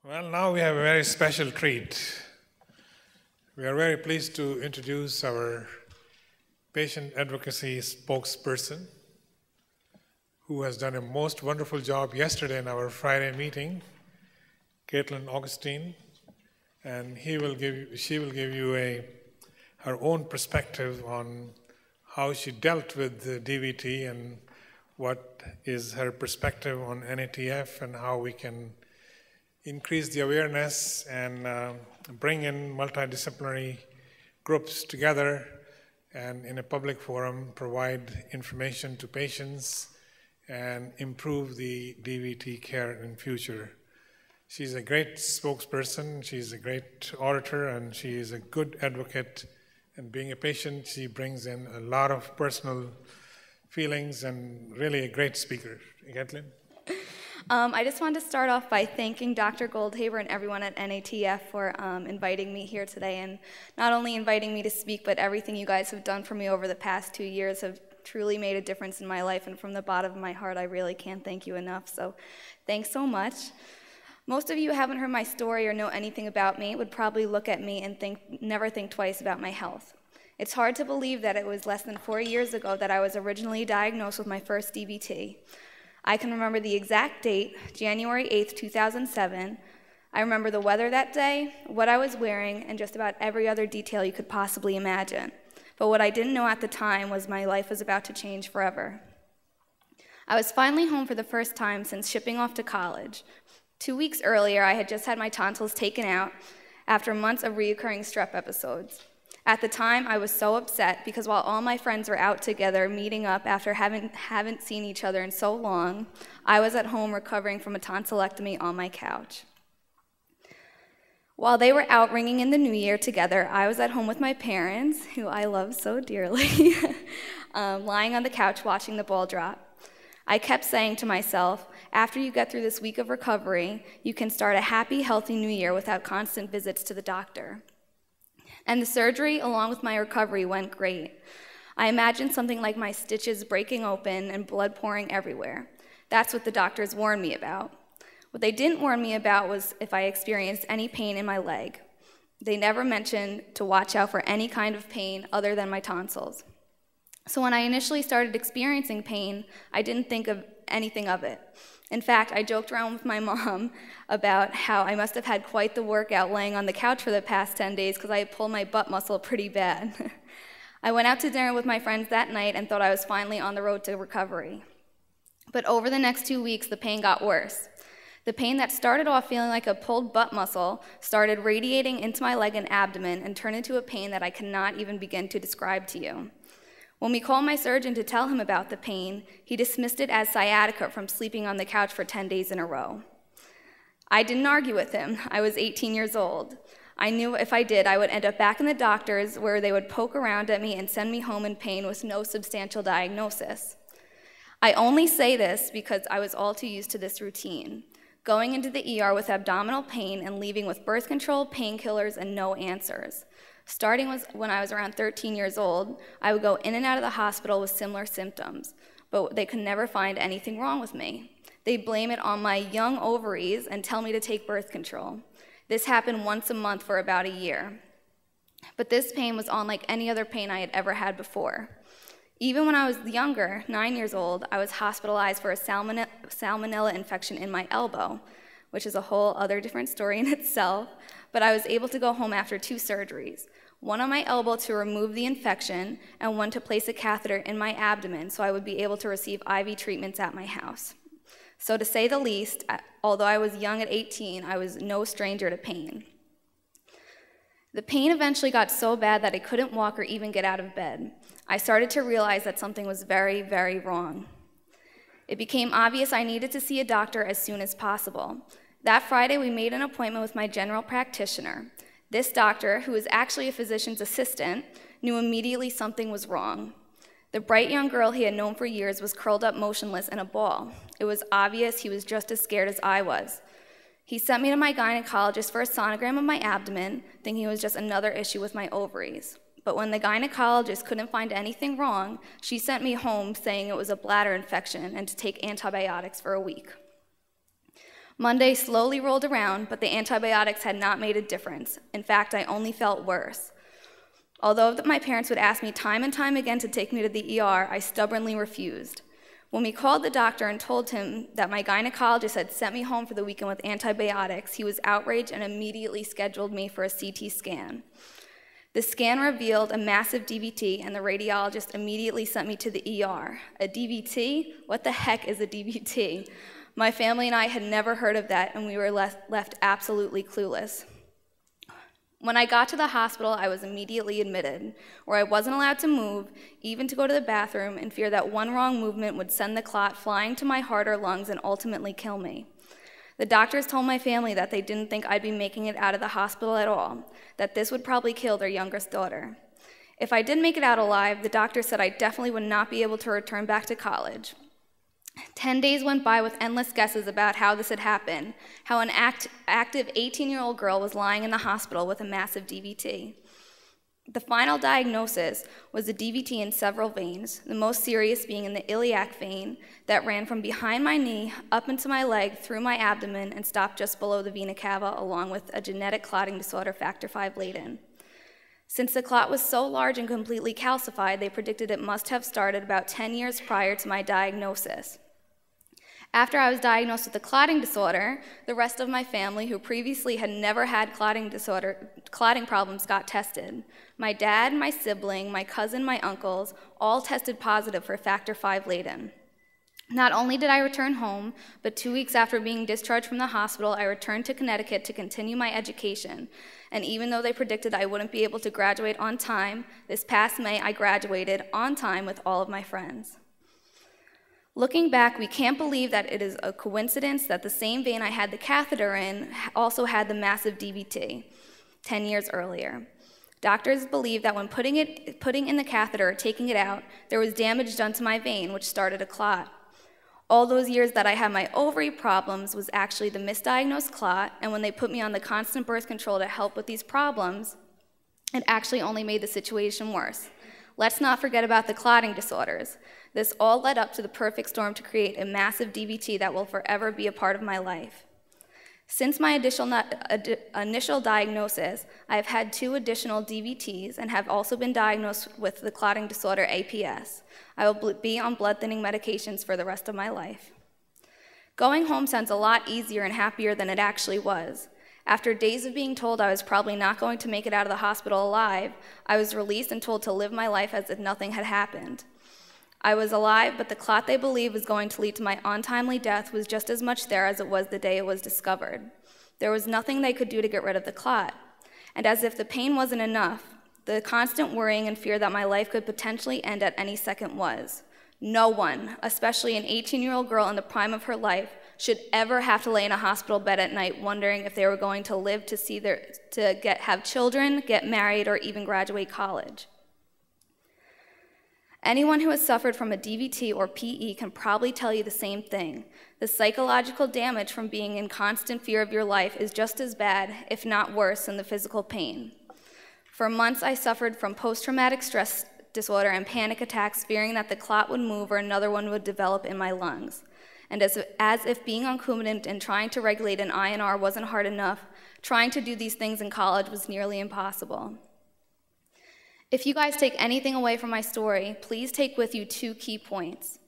Well, now we have a very special treat. We are very pleased to introduce our patient advocacy spokesperson, who has done a most wonderful job yesterday in our Friday meeting, Augustine, and she will give you her own perspective on how she dealt with the DVT and what is her perspective on NATF and how we can increase the awareness and bring in multidisciplinary groups together and in a public forum provide information to patients and improve the DVT care in future. She's a great spokesperson, she's a great orator, and she is a good advocate. And being a patient, she brings in a lot of personal feelings and really a great speaker. Kathleen? I just wanted to start off by thanking Dr. Goldhaber and everyone at NATF for inviting me here today, and not only inviting me to speak, but everything you guys have done for me over the past 2 years have truly made a difference in my life, and from the bottom of my heart, I really can't thank you enough, so thanks so much. Most of you who haven't heard my story or know anything about me would probably look at me and never think twice about my health. It's hard to believe that it was less than 4 years ago that I was originally diagnosed with my first DVT. I can remember the exact date, January 8th, 2007. I remember the weather that day, what I was wearing, and just about every other detail you could possibly imagine. But what I didn't know at the time was my life was about to change forever. I was finally home for the first time since shipping off to college. 2 weeks earlier, I had just had my tonsils taken out after months of recurring strep episodes. At the time, I was so upset because while all my friends were out together meeting up after haven't seen each other in so long, I was at home recovering from a tonsillectomy on my couch. While they were out ringing in the new year together, I was at home with my parents, who I love so dearly, lying on the couch watching the ball drop. I kept saying to myself, after you get through this week of recovery, you can start a happy, healthy new year without constant visits to the doctor. And the surgery, along with my recovery, went great. I imagined something like my stitches breaking open and blood pouring everywhere. That's what the doctors warned me about. What they didn't warn me about was if I experienced any pain in my leg. They never mentioned to watch out for any kind of pain other than my tonsils. So when I initially started experiencing pain, I didn't think of anything of it. In fact, I joked around with my mom about how I must have had quite the workout laying on the couch for the past 10 days because I had pulled my butt muscle pretty bad. I went out to dinner with my friends that night and thought I was finally on the road to recovery. But over the next 2 weeks, the pain got worse. The pain that started off feeling like a pulled butt muscle started radiating into my leg and abdomen and turned into a pain that I cannot even begin to describe to you. When we called my surgeon to tell him about the pain, he dismissed it as sciatica from sleeping on the couch for 10 days in a row. I didn't argue with him. I was 18 years old. I knew if I did, I would end up back in the doctor's where they would poke around at me and send me home in pain with no substantial diagnosis. I only say this because I was all too used to this routine, going into the ER with abdominal pain and leaving with birth control, painkillers, and no answers. Starting when I was around 13 years old, I would go in and out of the hospital with similar symptoms, but they could never find anything wrong with me. They'd blame it on my young ovaries and tell me to take birth control. This happened once a month for about a year. But this pain was unlike any other pain I had ever had before. Even when I was younger, 9 years old, I was hospitalized for a salmonella infection in my elbow, which is a whole other different story in itself, but I was able to go home after 2 surgeries, one on my elbow to remove the infection and one to place a catheter in my abdomen so I would be able to receive IV treatments at my house. So to say the least, although I was young at 18, I was no stranger to pain. The pain eventually got so bad that I couldn't walk or even get out of bed. I started to realize that something was very, very wrong. It became obvious I needed to see a doctor as soon as possible. That Friday, we made an appointment with my general practitioner. This doctor, who was actually a physician's assistant, knew immediately something was wrong. The bright young girl he had known for years was curled up motionless in a ball. It was obvious he was just as scared as I was. He sent me to my gynecologist for a sonogram of my abdomen, thinking it was just another issue with my ovaries. But when the gynecologist couldn't find anything wrong, she sent me home saying it was a bladder infection and to take antibiotics for a week. Monday slowly rolled around, but the antibiotics had not made a difference. In fact, I only felt worse. Although my parents would ask me time and time again to take me to the ER, I stubbornly refused. When we called the doctor and told him that my gynecologist had sent me home for the weekend with antibiotics, he was outraged and immediately scheduled me for a CT scan. The scan revealed a massive DVT, and the radiologist immediately sent me to the ER. A DVT? What the heck is a DVT? My family and I had never heard of that, and we were left absolutely clueless. When I got to the hospital, I was immediately admitted, where I wasn't allowed to move, even to go to the bathroom, in fear that one wrong movement would send the clot flying to my heart or lungs and ultimately kill me. The doctors told my family that they didn't think I'd be making it out of the hospital at all, that this would probably kill their youngest daughter. If I didn't make it out alive, the doctor said I definitely would not be able to return back to college. 10 days went by with endless guesses about how this had happened, how an active 18-year-old girl was lying in the hospital with a massive DVT. The final diagnosis was a DVT in several veins, the most serious being in the iliac vein that ran from behind my knee up into my leg through my abdomen and stopped just below the vena cava, along with a genetic clotting disorder, factor V latent. Since the clot was so large and completely calcified, they predicted it must have started about 10 years prior to my diagnosis. After I was diagnosed with the clotting disorder, the rest of my family, who previously had never had clotting problems, got tested. My dad, my sibling, my cousin, my uncles, all tested positive for factor V latent. Not only did I return home, but 2 weeks after being discharged from the hospital, I returned to Connecticut to continue my education. And even though they predicted I wouldn't be able to graduate on time, this past May I graduated on time with all of my friends. Looking back, we can't believe that it is a coincidence that the same vein I had the catheter in also had the massive DVT 10 years earlier. Doctors believe that when putting in the catheter or taking it out, there was damage done to my vein, which started a clot. All those years that I had my ovary problems was actually the misdiagnosed clot, and when they put me on the constant birth control to help with these problems, it actually only made the situation worse. Let's not forget about the clotting disorders. This all led up to the perfect storm to create a massive DVT that will forever be a part of my life. Since my initial diagnosis, I have had 2 additional DVTs and have also been diagnosed with the clotting disorder APS. I will be on blood thinning medications for the rest of my life. Going home sounds a lot easier and happier than it actually was. After days of being told I was probably not going to make it out of the hospital alive, I was released and told to live my life as if nothing had happened. I was alive, but the clot they believed was going to lead to my untimely death was just as much there as it was the day it was discovered. There was nothing they could do to get rid of the clot. And as if the pain wasn't enough, the constant worrying and fear that my life could potentially end at any second was. No one, especially an 18-year-old girl in the prime of her life, should ever have to lay in a hospital bed at night wondering if they were going to live to have children, get married, or even graduate college. Anyone who has suffered from a DVT or PE can probably tell you the same thing. The psychological damage from being in constant fear of your life is just as bad, if not worse, than the physical pain. For months, I suffered from post-traumatic stress disorder and panic attacks, fearing that the clot would move or another one would develop in my lungs. And as if being on Coumadin and trying to regulate an INR wasn't hard enough, trying to do these things in college was nearly impossible. If you guys take anything away from my story, please take with you 2 key points.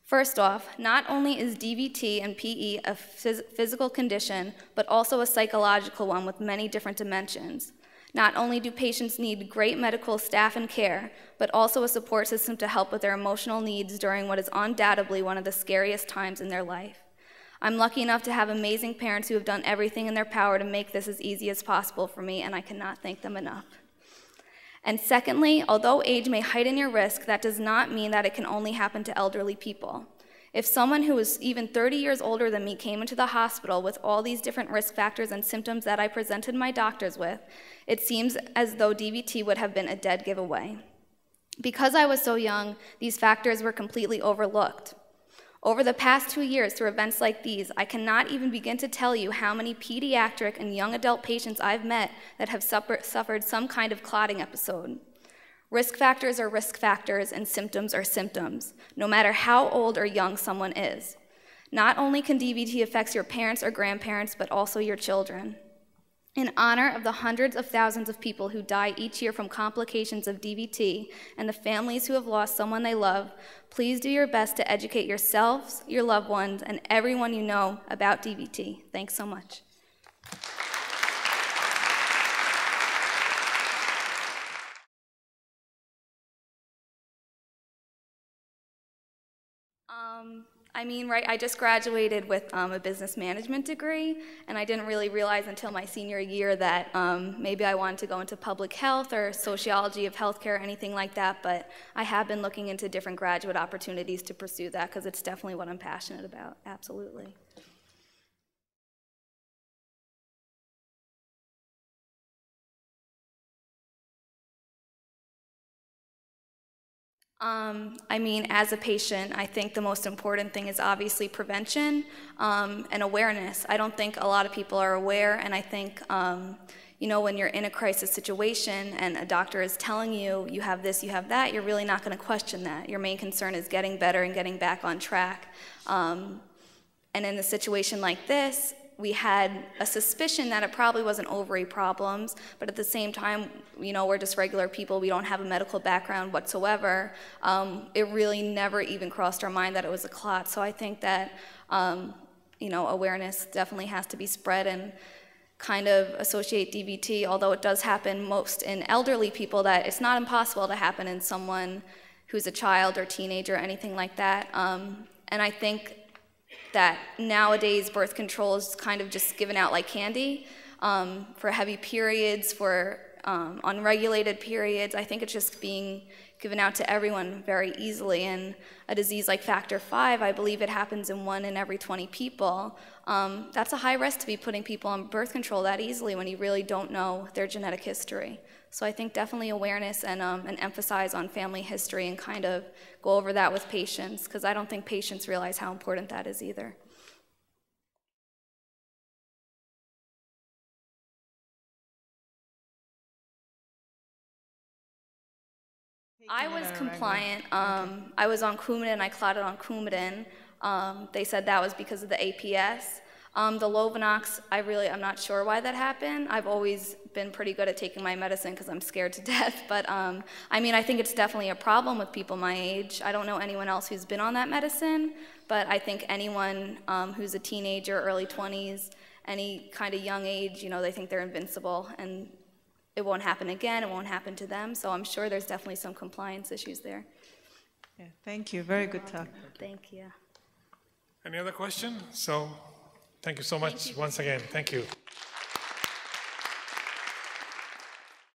First off, not only is DVT and PE a physical condition, but also a psychological one with many different dimensions. Not only do patients need great medical staff and care, but also a support system to help with their emotional needs during what is undoubtedly one of the scariest times in their life. I'm lucky enough to have amazing parents who have done everything in their power to make this as easy as possible for me, and I cannot thank them enough. And secondly, although age may heighten your risk, that does not mean that it can only happen to elderly people. If someone who is even 30 years older than me came into the hospital with all these different risk factors and symptoms that I presented my doctors with, it seems as though DVT would have been a dead giveaway. Because I was so young, these factors were completely overlooked. Over the past 2 years, through events like these, I cannot even begin to tell you how many pediatric and young adult patients I've met that have suffered some kind of clotting episode. Risk factors are risk factors, and symptoms are symptoms, no matter how old or young someone is. Not only can DVT affect your parents or grandparents, but also your children. In honor of the hundreds of thousands of people who die each year from complications of DVT and the families who have lost someone they love, please do your best to educate yourselves, your loved ones, and everyone you know about DVT. Thanks so much. I just graduated with a business management degree, and I didn't really realize until my senior year that maybe I wanted to go into public health or sociology of healthcare or anything like that, but I have been looking into different graduate opportunities to pursue that because it's definitely what I'm passionate about, absolutely. As a patient, I think the most important thing is obviously prevention and awareness. I don't think a lot of people are aware, and I think, when you're in a crisis situation and a doctor is telling you, you have this, you have that, you're really not going to question that. Your main concern is getting better and getting back on track. And in a situation like this, we had a suspicion that it probably wasn't ovary problems, but at the same time, we're just regular people. We don't have a medical background whatsoever. It really never even crossed our mind that it was a clot. So I think that, awareness definitely has to be spread and kind of associate DVT, although it does happen most in elderly people, that it's not impossible to happen in someone who's a child or teenager or anything like that. And I think that nowadays birth control is kind of just given out like candy for heavy periods, for unregulated periods. I think it's just being given out to everyone very easily. And a disease like factor V, I believe it happens in 1 in every 20 people. That's a high risk to be putting people on birth control that easily when you really don't know their genetic history. So I think definitely awareness and emphasize on family history and kind of go over that with patients, because I don't think patients realize how important that is either. I was compliant. I was on Coumadin. I clotted on Coumadin. They said that was because of the APS. The Lovenox, I'm not sure why that happened. I've always been pretty good at taking my medicine because I'm scared to death. But I think it's definitely a problem with people my age. I don't know anyone else who's been on that medicine, but I think anyone who's a teenager, early 20s, any kind of young age, they think they're invincible, and it won't happen again. It won't happen to them. So I'm sure there's definitely some compliance issues there. Yeah, thank you. Very good talk. Thank you. Any other question? So thank you so much once again. Thank you.